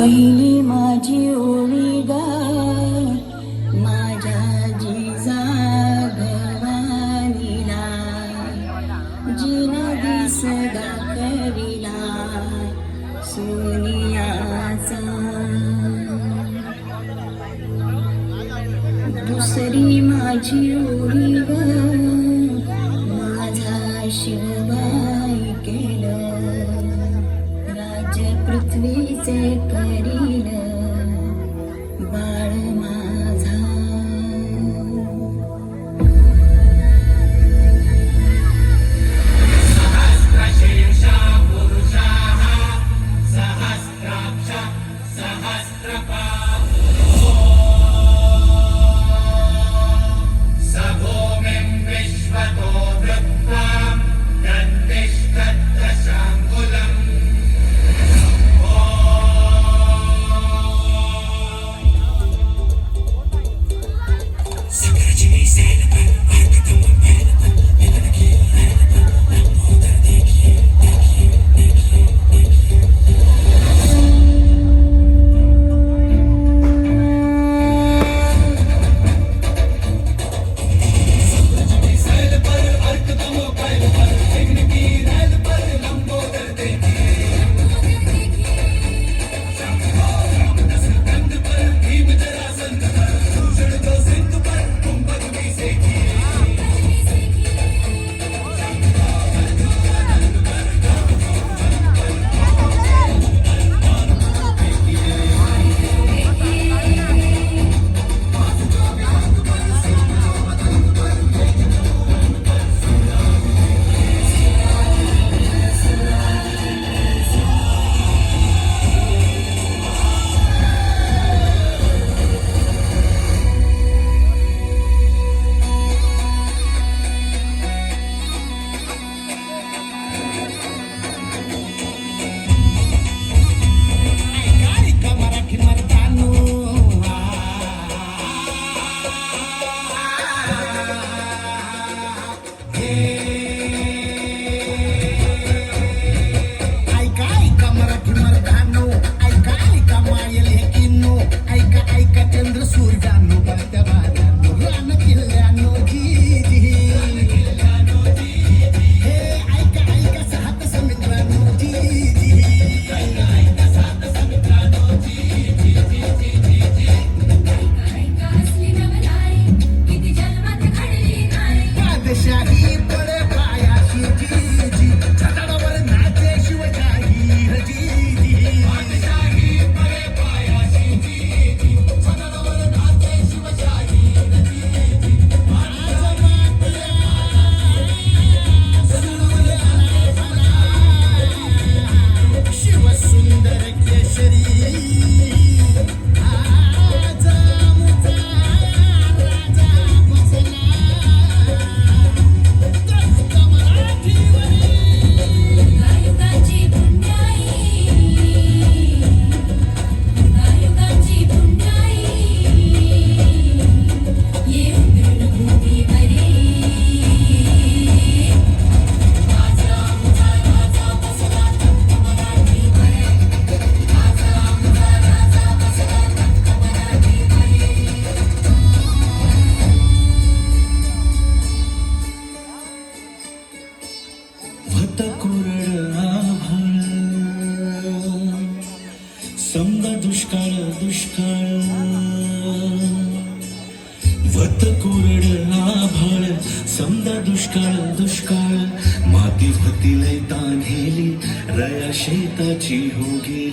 पहिली माझी ओळी गा माझ्या जिजागवानीला जिना सदा करिला सोनियाचा दुसरी माझी ओळी गा माझा शिवबाई केलं राज्य पृथ्वीचे करील बाळ माझा सहस्रशीर्षा पुरुषाः सहस्राक्ष सहस्रपाः स भूमिं विश्वतो वृत्वा तन्तिष्ठद्दशाङ्गुलम् समजा दुष्काळ दुष्काळ वत कोरड आभाळ समजा दुष्काळ दुष्काळ माती भतीलय तान्हेली रया शेताची हो गेली